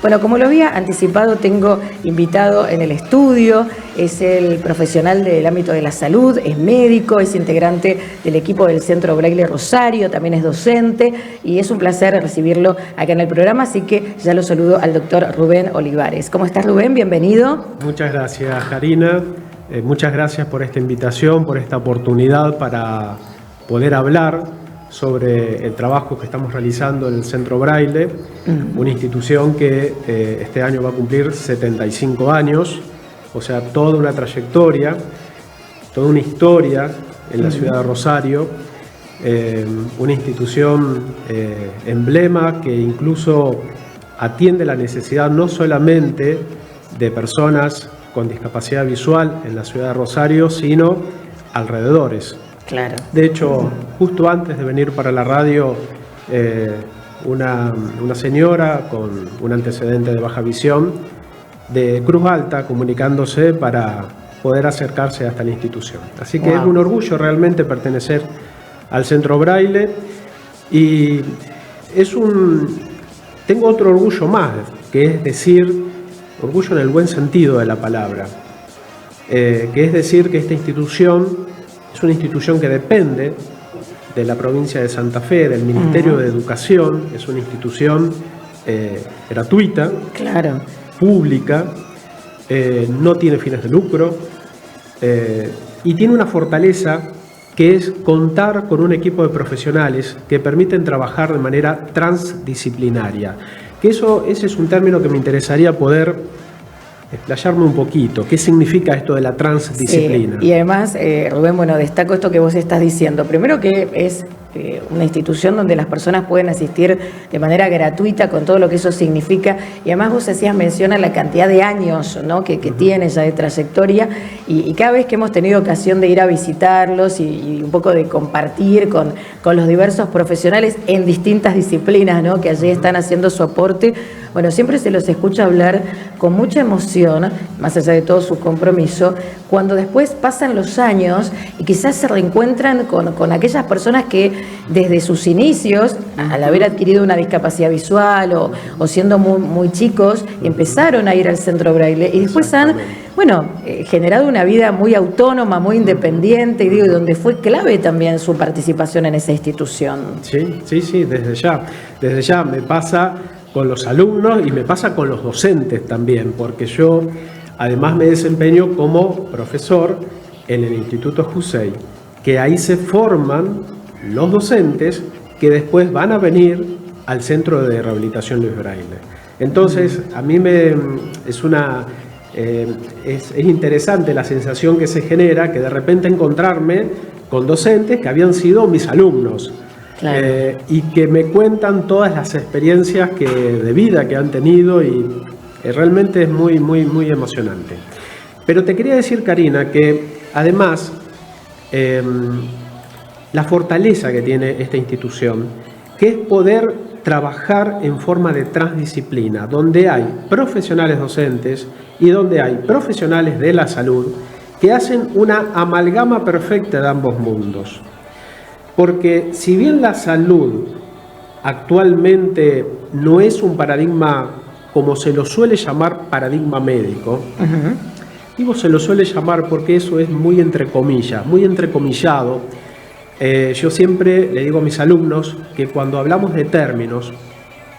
Bueno, como lo había anticipado, tengo invitado en el estudio, es el profesional del ámbito de la salud, es médico, es integrante del equipo del Centro Braille Rosario, también es docente y es un placer recibirlo acá en el programa, así que ya lo saludo al doctor Rubén Olivares. ¿Cómo estás, Rubén? Bienvenido. Muchas gracias, Karina. Muchas gracias por esta invitación, por esta oportunidad para poder hablar sobre el trabajo que estamos realizando en el Centro Braille, una institución que este año va a cumplir 75 años, o sea, toda una trayectoria, toda una historia en la ciudad de Rosario, una institución emblema que incluso atiende la necesidad no solamente de personas con discapacidad visual en la ciudad de Rosario, sino alrededores. Claro. De hecho, justo antes de venir para la radio, una señora con un antecedente de baja visión de Cruz Alta comunicándose para poder acercarse hasta la institución. Así que es un orgullo realmente pertenecer al Centro Braille y tengo otro orgullo más, que es decir, orgullo en el buen sentido de la palabra, que es decir que esta institución es una institución que depende de la provincia de Santa Fe, del Ministerio de Educación, es una institución gratuita, claro, pública, no tiene fines de lucro y tiene una fortaleza que es contar con un equipo de profesionales que permiten trabajar de manera transdisciplinaria. Que ese es un término que me interesaría poder explayarme un poquito. ¿Qué significa esto de la transdisciplina? Sí, y además, Rubén, bueno, destaco esto que vos estás diciendo. Primero que es una institución donde las personas pueden asistir de manera gratuita con todo lo que eso significa. Y además vos hacías mención a la cantidad de años, ¿no?, que tiene ya de trayectoria. Y cada vez que hemos tenido ocasión de ir a visitarlos y un poco de compartir con los diversos profesionales en distintas disciplinas, ¿no?, que allí están haciendo su aporte, bueno, siempre se los escucha hablar con mucha emoción, más allá de todo su compromiso, cuando después pasan los años y quizás se reencuentran con aquellas personas que desde sus inicios, al haber adquirido una discapacidad visual o siendo muy chicos, empezaron a ir al Centro Braille y después han, bueno, generado una vida muy autónoma, muy independiente, y digo, donde fue clave también su participación en esa institución. Sí, desde ya me pasa con los alumnos y me pasa con los docentes también, porque yo además me desempeño como profesor en el Instituto Jusey, que ahí se forman los docentes que después van a venir al Centro de Rehabilitación Luis Braille. Entonces, a mí es interesante la sensación que se genera, que de repente encontrarme con docentes que habían sido mis alumnos. Claro. Y que me cuentan todas las experiencias de vida que han tenido y realmente es muy emocionante. Pero te quería decir, Karina, que además la fortaleza que tiene esta institución, que es poder trabajar en forma de transdisciplina, donde hay profesionales docentes y donde hay profesionales de la salud que hacen una amalgama perfecta de ambos mundos. Porque si bien la salud actualmente no es un paradigma como se lo suele llamar paradigma médico, digo se lo suele llamar porque eso es muy entre comillas, muy entrecomillado. Yo siempre le digo a mis alumnos que cuando hablamos de términos,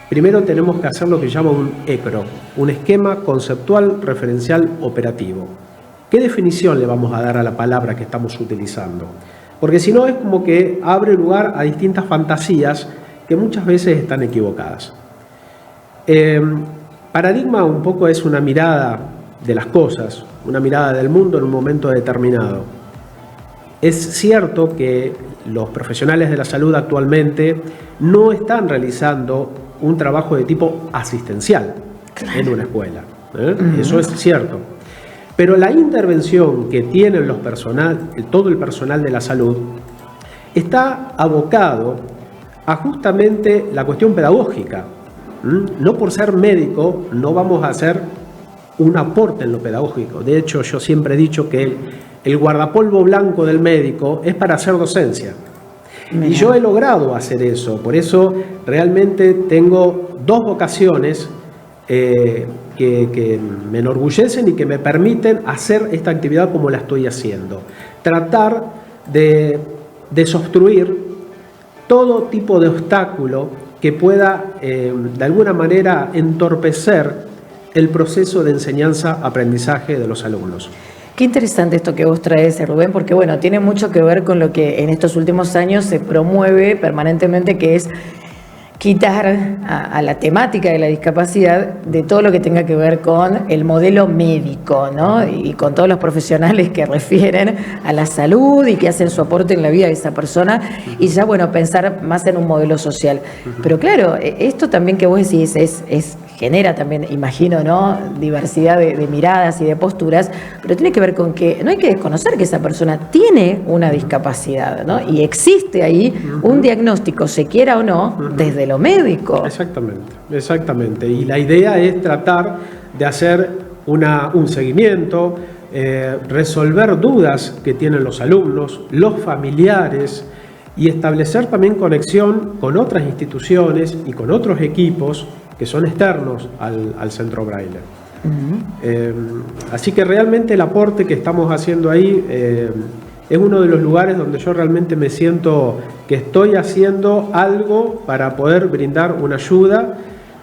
primero tenemos que hacer lo que llama un ECRO, un esquema conceptual referencial operativo. ¿Qué definición le vamos a dar a la palabra que estamos utilizando? Porque si no es como que abre lugar a distintas fantasías que muchas veces están equivocadas. Paradigma un poco es una mirada de las cosas, una mirada del mundo en un momento determinado. Es cierto que los profesionales de la salud actualmente no están realizando un trabajo de tipo asistencial en una escuela. Eso es cierto. Pero la intervención que tienen todo el personal de la salud está abocado a justamente la cuestión pedagógica. No por ser médico no vamos a hacer un aporte en lo pedagógico. De hecho, yo siempre he dicho que el guardapolvo blanco del médico es para hacer docencia. Y yo he logrado hacer eso. Por eso realmente tengo dos vocaciones que me enorgullecen y que me permiten hacer esta actividad como la estoy haciendo. Tratar de desobstruir todo tipo de obstáculo que pueda de alguna manera entorpecer el proceso de enseñanza-aprendizaje de los alumnos. Qué interesante esto que vos traes, Rubén, porque bueno, tiene mucho que ver con lo que en estos últimos años se promueve permanentemente, que es quitar a la temática de la discapacidad de todo lo que tenga que ver con el modelo médico, ¿no? Y con todos los profesionales que refieren a la salud y que hacen su aporte en la vida de esa persona, y ya, bueno, pensar más en un modelo social. Pero claro, esto también que vos decís genera también, imagino, ¿no?, diversidad de miradas y de posturas, pero tiene que ver con que no hay que desconocer que esa persona tiene una discapacidad, ¿no? Y existe ahí un diagnóstico, se quiera o no, desde lo médico. Exactamente. Y la idea es tratar de hacer un seguimiento, resolver dudas que tienen los alumnos, los familiares, y establecer también conexión con otras instituciones y con otros equipos que son externos al Centro Braille. Así que realmente el aporte que estamos haciendo ahí es uno de los lugares donde yo realmente me siento que estoy haciendo algo para poder brindar una ayuda.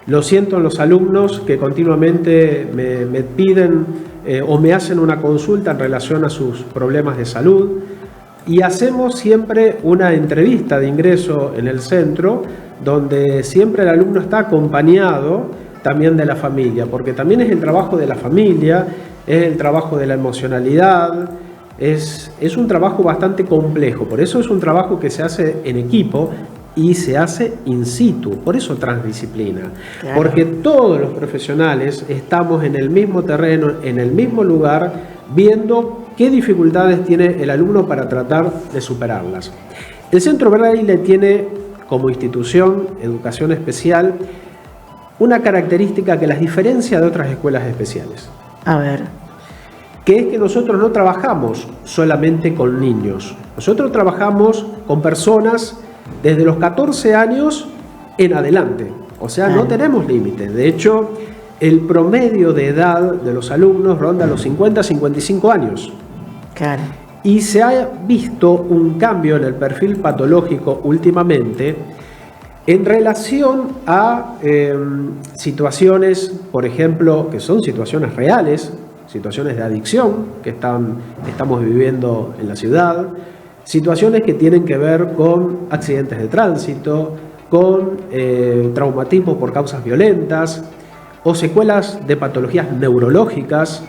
Lo siento en los alumnos que continuamente me piden o me hacen una consulta en relación a sus problemas de salud. Y hacemos siempre una entrevista de ingreso en el centro, donde siempre el alumno está acompañado también de la familia, porque también es el trabajo de la familia, es el trabajo de la emocionalidad, es un trabajo bastante complejo, por eso es un trabajo que se hace en equipo y se hace in situ, por eso transdisciplina, claro. Porque todos los profesionales estamos en el mismo terreno, en el mismo lugar, viendo qué dificultades tiene el alumno para tratar de superarlas. El Centro Braille tiene como institución educación especial una característica que las diferencia de otras escuelas especiales. A ver. Que es que nosotros no trabajamos solamente con niños. Nosotros trabajamos con personas desde los 14 años en adelante. O sea, no tenemos límites. De hecho, el promedio de edad de los alumnos ronda los 50-55 años. Claro. Y se ha visto un cambio en el perfil patológico últimamente en relación a situaciones, por ejemplo, que son situaciones reales, situaciones de adicción que estamos viviendo en la ciudad, situaciones que tienen que ver con accidentes de tránsito, con traumatismo por causas violentas o secuelas de patologías neurológicas,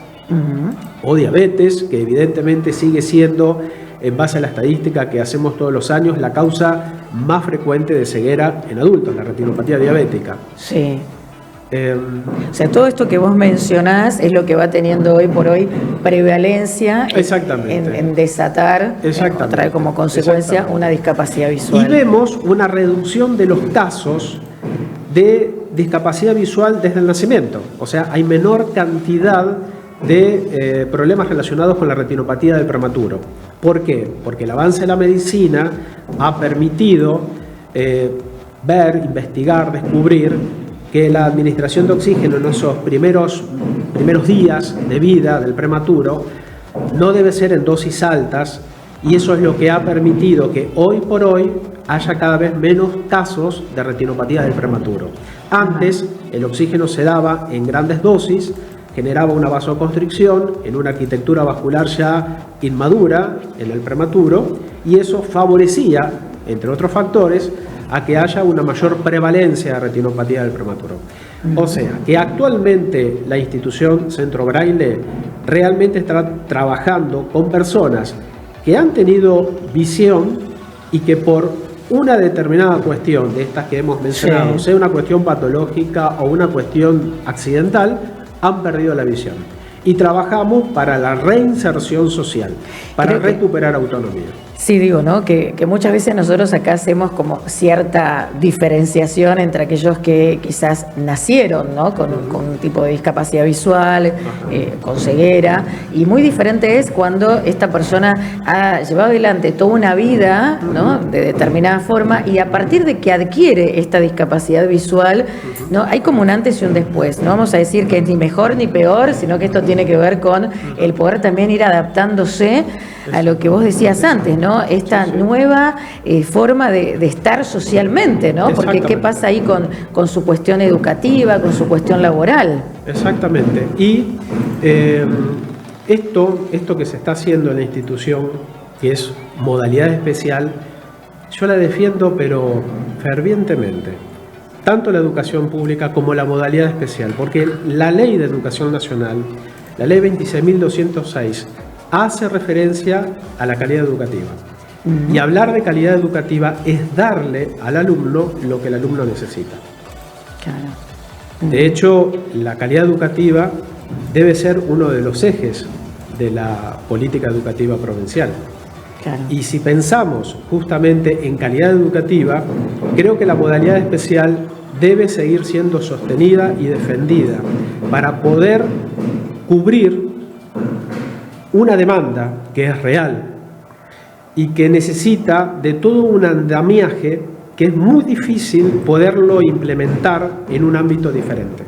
o diabetes, que evidentemente sigue siendo, en base a la estadística que hacemos todos los años, la causa más frecuente de ceguera en adultos, la retinopatía diabética. Sí. O sea, todo esto que vos mencionás es lo que va teniendo hoy por hoy prevalencia en desatar, traer como consecuencia una discapacidad visual. Y vemos una reducción de los casos de discapacidad visual desde el nacimiento. O sea, hay menor cantidad de problemas relacionados con la retinopatía del prematuro. ¿Por qué? Porque el avance de la medicina ha permitido ver, investigar, descubrir que la administración de oxígeno en esos primeros días de vida del prematuro no debe ser en dosis altas, y eso es lo que ha permitido que hoy por hoy haya cada vez menos casos de retinopatía del prematuro. Antes el oxígeno se daba en grandes dosis, generaba una vasoconstricción en una arquitectura vascular ya inmadura en el prematuro, y eso favorecía, entre otros factores, a que haya una mayor prevalencia de retinopatía del prematuro. O sea, que actualmente la institución Centro Braille realmente está trabajando con personas que han tenido visión y que por una determinada cuestión de estas que hemos mencionado, sea una cuestión patológica o una cuestión accidental, han perdido la visión. Y trabajamos para la reinserción social, para recuperar autonomía. Sí, digo, ¿no? Que muchas veces nosotros acá hacemos como cierta diferenciación entre aquellos que quizás nacieron, ¿no? Con un tipo de discapacidad visual, con ceguera, y muy diferente es cuando esta persona ha llevado adelante toda una vida, ¿no? De determinada forma, y a partir de que adquiere esta discapacidad visual, ¿no? Hay como un antes y un después. No vamos a decir que es ni mejor ni peor, sino que esto tiene que ver con el poder también ir adaptándose a lo que vos decías antes, ¿no? Esta nueva forma de estar socialmente, ¿no? Porque ¿qué pasa ahí con su cuestión educativa, con su cuestión laboral? Exactamente. Y esto que se está haciendo en la institución, que es modalidad especial, yo la defiendo, pero fervientemente. Tanto la educación pública como la modalidad especial, porque la Ley de Educación Nacional, la Ley 26.206, hace referencia a la calidad educativa. Y hablar de calidad educativa es darle al alumno lo que el alumno necesita. Claro. De hecho, la calidad educativa debe ser uno de los ejes de la política educativa provincial. Claro. Y si pensamos justamente en calidad educativa, creo que la modalidad especial debe seguir siendo sostenida y defendida para poder cubrir una demanda que es real y que necesita de todo un andamiaje que es muy difícil poderlo implementar en un ámbito diferente.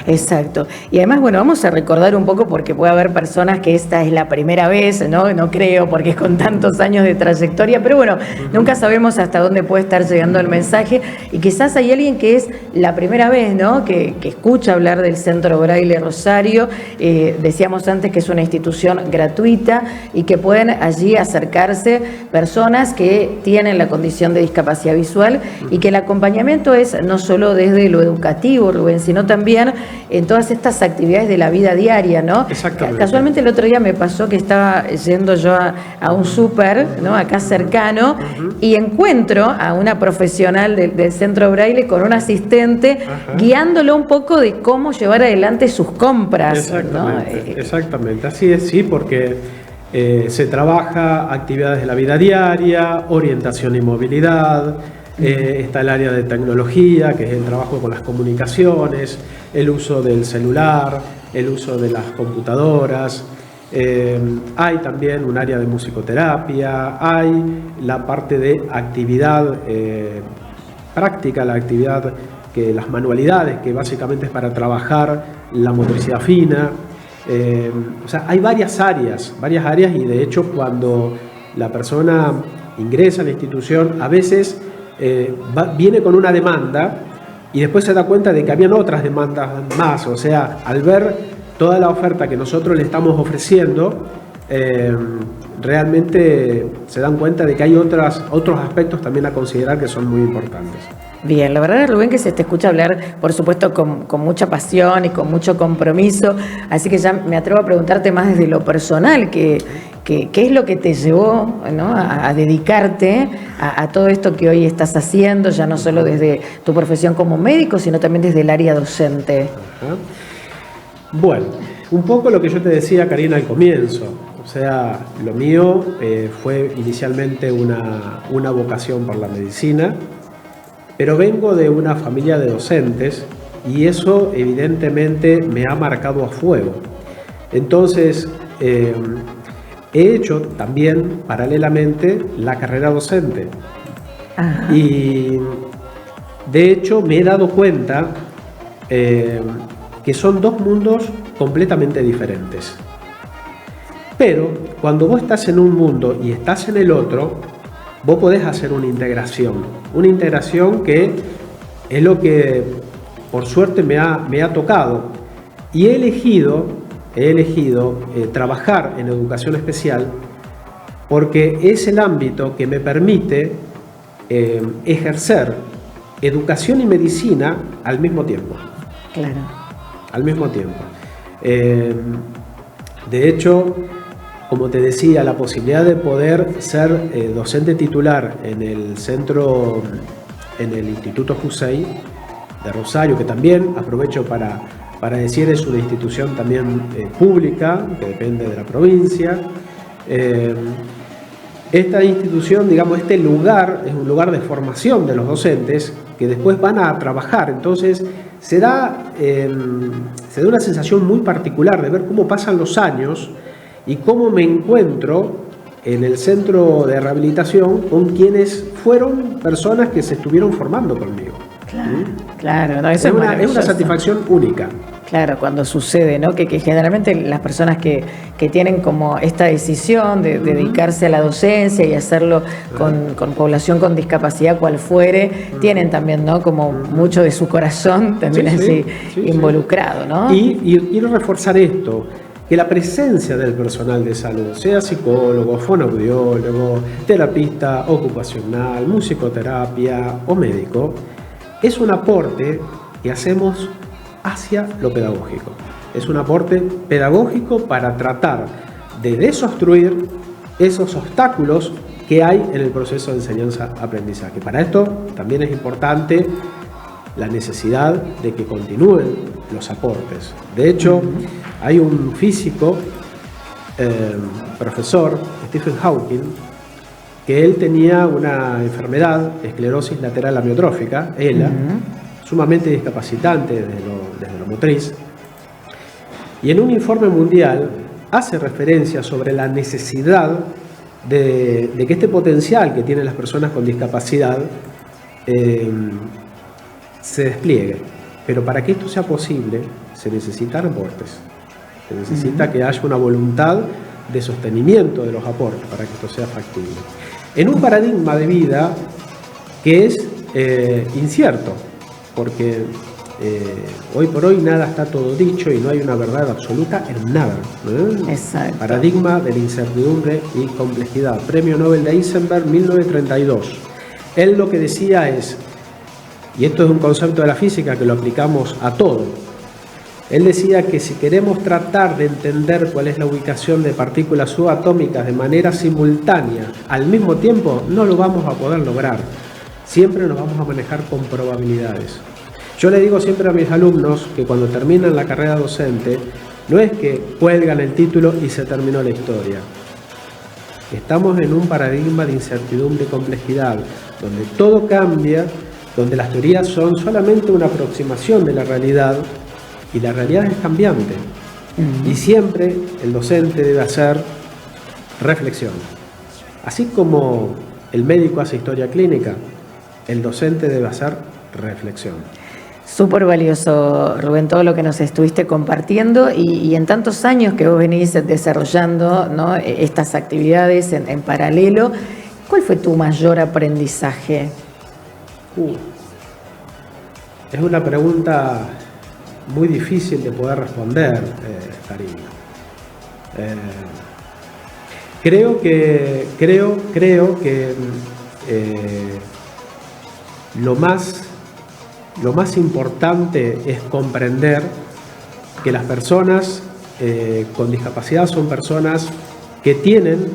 Exacto. Y además, bueno, vamos a recordar un poco porque puede haber personas que esta es la primera vez, ¿no? No creo, porque es con tantos años de trayectoria, pero bueno, nunca sabemos hasta dónde puede estar llegando el mensaje y quizás hay alguien que es la primera vez, ¿no? Que escucha hablar del Centro Braille Rosario. Decíamos antes que es una institución gratuita y que pueden allí acercarse personas que tienen la condición de discapacidad visual y que el acompañamiento es no solo desde lo educativo, Rubén, sino también en todas estas actividades de la vida diaria, ¿no? Exactamente. Casualmente el otro día me pasó que estaba yendo yo a un súper, ¿no? Acá cercano, y encuentro a una profesional del Centro Braille con un asistente guiándolo un poco de cómo llevar adelante sus compras. Exactamente, ¿no? Exactamente, así es, sí, porque se trabaja actividades de la vida diaria, orientación y movilidad. Está el área de tecnología, que es el trabajo con las comunicaciones, el uso del celular, el uso de las computadoras. Hay también un área de musicoterapia, hay la parte de actividad práctica, la actividad las manualidades, que básicamente es para trabajar la motricidad fina. O sea, hay varias áreas y de hecho cuando la persona ingresa a la institución, a veces viene con una demanda y después se da cuenta de que habían otras demandas más. O sea, al ver toda la oferta que nosotros le estamos ofreciendo, realmente se dan cuenta de que hay otros aspectos también a considerar que son muy importantes. Bien, la verdad, Rubén, que se te escucha hablar, por supuesto, con mucha pasión y con mucho compromiso, así que ya me atrevo a preguntarte más desde lo personal, ¿qué es lo que te llevó, ¿no? a dedicarte a todo esto que hoy estás haciendo, ya no solo desde tu profesión como médico, sino también desde el área docente? Bueno, un poco lo que yo te decía, Karina, al comienzo. O sea, lo mío fue inicialmente una vocación por la medicina, pero vengo de una familia de docentes y eso evidentemente me ha marcado a fuego. Entonces, he hecho también paralelamente la carrera docente. Ajá. Y de hecho me he dado cuenta que son dos mundos completamente diferentes. Pero cuando vos estás en un mundo y estás en el otro, vos podés hacer una integración que es lo que por suerte me ha tocado. Y he elegido trabajar en educación especial porque es el ámbito que me permite ejercer educación y medicina al mismo tiempo. Claro. Al mismo tiempo. De hecho, como te decía, la posibilidad de poder ser docente titular en el centro, en el Instituto Jusey de Rosario, que también aprovecho para decir es una institución también pública, que depende de la provincia. Esta institución, digamos, este lugar es un lugar de formación de los docentes que después van a trabajar. Entonces se da una sensación muy particular de ver cómo pasan los años y cómo me encuentro en el centro de rehabilitación con quienes fueron personas que se estuvieron formando conmigo. Claro, no, eso es una satisfacción única. Claro, cuando sucede, ¿no? Que generalmente las personas que tienen como esta decisión de dedicarse a la docencia y hacerlo con población con discapacidad, cual fuere, tienen también, ¿no? Como mucho de su corazón también involucrado, ¿no? Y quiero reforzar esto, que la presencia del personal de salud, sea psicólogo, fonoaudiólogo, terapista ocupacional, musicoterapia o médico, es un aporte que hacemos hacia lo pedagógico. Es un aporte pedagógico para tratar de desobstruir esos obstáculos que hay en el proceso de enseñanza-aprendizaje. Para esto también es importante la necesidad de que continúen los aportes. De hecho, hay un físico, profesor, Stephen Hawking, que él tenía una enfermedad, esclerosis lateral amiotrófica, ELA, sumamente discapacitante desde lo motriz, y en un informe mundial hace referencia sobre la necesidad de que este potencial que tienen las personas con discapacidad se despliegue. Pero para que esto sea posible se necesitan aportes, se necesita que haya una voluntad de sostenimiento de los aportes para que esto sea factible. En un paradigma de vida que es incierto, porque hoy por hoy nada está todo dicho y no hay una verdad absoluta en nada. Exacto. Paradigma de la incertidumbre y complejidad. Premio Nobel de Heisenberg, 1932. Él lo que decía es, y esto es un concepto de la física que lo aplicamos a todo, él decía que si queremos tratar de entender cuál es la ubicación de partículas subatómicas de manera simultánea al mismo tiempo, no lo vamos a poder lograr. Siempre nos vamos a manejar con probabilidades. Yo le digo siempre a mis alumnos que cuando terminan la carrera docente, no es que cuelgan el título y se terminó la historia. Estamos en un paradigma de incertidumbre y complejidad, donde todo cambia, donde las teorías son solamente una aproximación de la realidad y la realidad es cambiante. Y siempre el docente debe hacer reflexión. Así como el médico hace historia clínica, el docente debe hacer reflexión. Súper valioso, Rubén, todo lo que nos estuviste compartiendo y en tantos años que vos venís desarrollando, ¿no?, estas actividades en paralelo, ¿cuál fue tu mayor aprendizaje? Es una pregunta muy difícil de poder responder, Karina. Creo que lo más importante es comprender que las personas con discapacidad son personas que tienen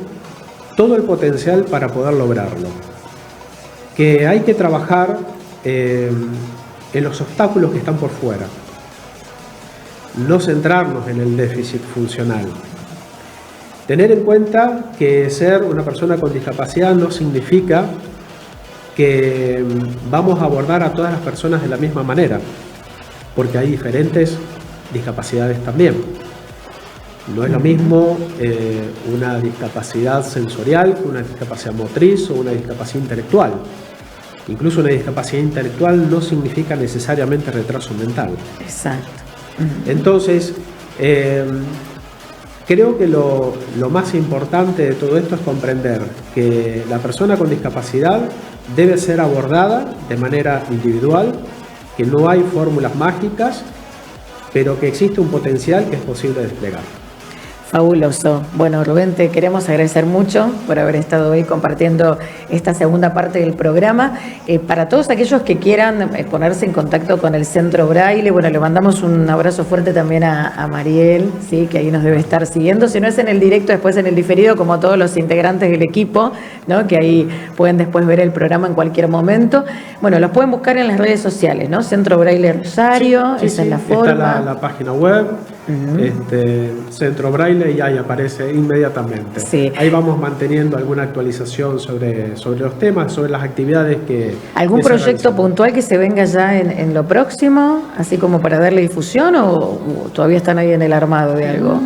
todo el potencial para poder lograrlo. Que hay que trabajar en los obstáculos que están por fuera. No centrarnos en el déficit funcional. Tener en cuenta que ser una persona con discapacidad no significa que vamos a abordar a todas las personas de la misma manera, porque hay diferentes discapacidades también. No es lo mismo una discapacidad sensorial que una discapacidad motriz o una discapacidad intelectual. Incluso una discapacidad intelectual no significa necesariamente retraso mental. Exacto. Entonces, creo que lo más importante de todo esto es comprender que la persona con discapacidad debe ser abordada de manera individual, que no hay fórmulas mágicas, pero que existe un potencial que es posible desplegar. Fabuloso. Bueno, Rubén, te queremos agradecer mucho por haber estado hoy compartiendo esta segunda parte del programa. Para todos aquellos que quieran ponerse en contacto con el Centro Braille, bueno, le mandamos un abrazo fuerte también a Mariel, ¿sí?, que ahí nos debe estar siguiendo. Si no es en el directo, después en el diferido, como todos los integrantes del equipo, ¿no?, que ahí pueden después ver el programa en cualquier momento. Bueno, los pueden buscar en las redes sociales, ¿no? Centro Braille Rosario, esa es la forma. Está la página web. Centro Braille, y ahí aparece inmediatamente. Sí. Ahí vamos manteniendo alguna actualización sobre los temas, sobre las actividades que... ¿Algún que se proyecto realizan. puntual que se venga ya en lo próximo, así como para darle difusión, o todavía están ahí en el armado de algo?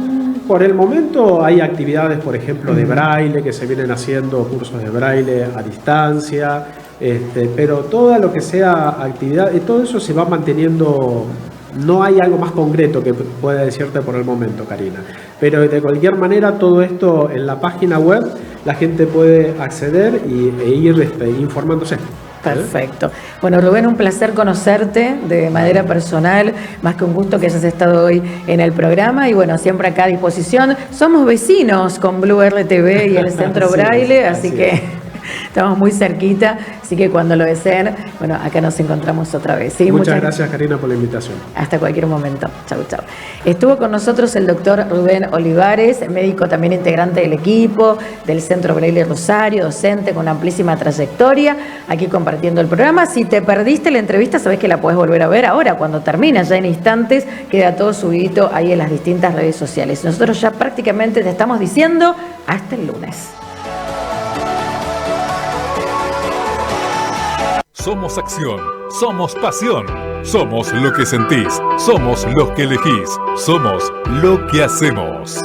Por el momento hay actividades, por ejemplo, de braille, que se vienen haciendo cursos de braille a distancia, pero todo lo que sea actividad, todo eso se va manteniendo. No hay algo más concreto que pueda decirte por el momento, Karina. Pero de cualquier manera, todo esto en la página web, la gente puede acceder e ir informándose. Perfecto. Bueno, Rubén, un placer conocerte de manera personal, más que un gusto que hayas estado hoy en el programa, y bueno, siempre acá a disposición. Somos vecinos con Blue RTV y el Centro Braille, así que estamos muy cerquita, así que cuando lo deseen, bueno, acá nos encontramos otra vez. ¿Sí? Muchas gracias, Karina, por la invitación. Hasta cualquier momento. Chau, chau. Estuvo con nosotros el doctor Rubén Olivares, médico también integrante del equipo del Centro Braille Rosario, docente con amplísima trayectoria, aquí compartiendo el programa. Si te perdiste la entrevista, sabés que la podés volver a ver ahora, cuando termina, ya en instantes, queda todo subido ahí en las distintas redes sociales. Nosotros ya prácticamente te estamos diciendo hasta el lunes. Somos acción, somos pasión, somos lo que sentís, somos los que elegís, somos lo que hacemos.